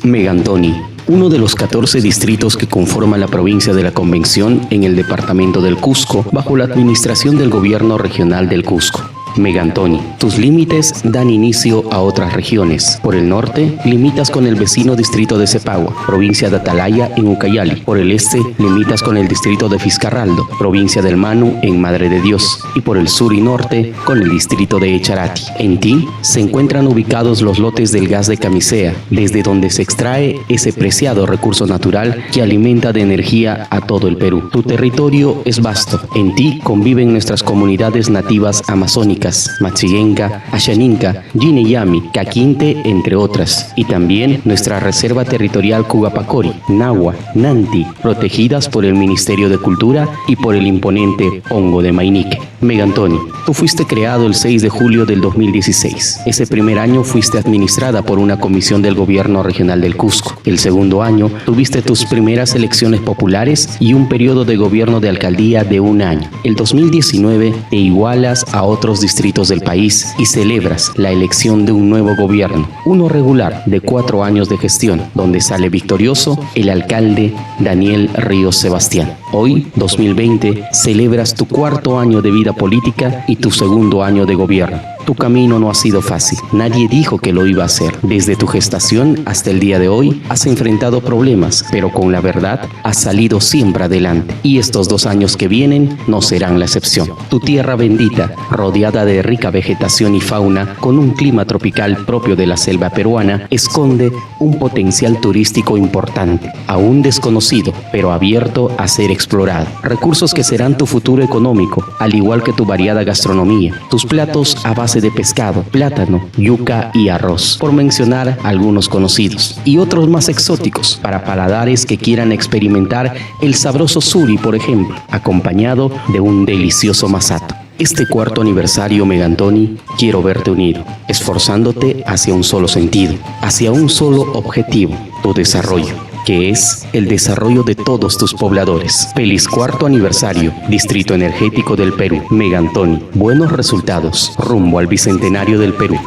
Megantoni, uno de los 14 distritos que conforman la provincia de la Convención en el departamento del Cusco, bajo la administración del gobierno regional del Cusco. Megantoni, tus límites dan inicio a otras regiones. Por el norte, limitas con el vecino distrito de Cepagua, provincia de Atalaya en Ucayali. Por el este, limitas con el distrito de Fiscarraldo, provincia del Manu en Madre de Dios. Y por el sur y norte, con el distrito de Echarati. En ti se encuentran ubicados los lotes del gas de Camisea, desde donde se extrae ese preciado recurso natural que alimenta de energía a todo el Perú. Tu territorio es vasto. En ti conviven nuestras comunidades nativas amazónicas, Machillenca, Ashaninka, Yineyami, Caquinte, entre otras, y también nuestra Reserva Territorial Cugapacori, Nahua, Nanti, protegidas por el Ministerio de Cultura y por el imponente Hongo de Mainique. Megantoni, tú fuiste creado el 6 de julio del 2016. Ese primer año fuiste administrada por una comisión del gobierno regional del Cusco. El segundo año tuviste tus primeras elecciones populares y un periodo de gobierno de alcaldía de un año. El 2019 te igualas a otros distritos del país y celebras la elección de un nuevo gobierno, uno regular de 4 años de gestión, donde sale victorioso el alcalde Daniel Ríos Sebastián. Hoy, 2020, celebras tu 4º año de vida política y tu 2º año de gobierno. Tu camino no ha sido fácil. Nadie dijo que lo iba a hacer. Desde tu gestación hasta el día de hoy has enfrentado problemas, pero con la verdad has salido siempre adelante. Y estos 2 años que vienen no serán la excepción. Tu tierra bendita, rodeada de rica vegetación y fauna, con un clima tropical propio de la selva peruana, esconde un potencial turístico importante, aún desconocido, pero abierto a ser explorado. Recursos que serán tu futuro económico, al igual que tu variada gastronomía. Tus platos a base de pescado, plátano, yuca y arroz, por mencionar algunos conocidos, y otros más exóticos para paladares que quieran experimentar el sabroso suri, por ejemplo, acompañado de un delicioso masato. Este 4º aniversario, Megantoni, quiero verte unido, esforzándote hacia un solo sentido, hacia un solo objetivo, tu desarrollo, que es el desarrollo de todos tus pobladores. Feliz 4º aniversario, Distrito Energético del Perú. Megantoni, buenos resultados rumbo al Bicentenario del Perú.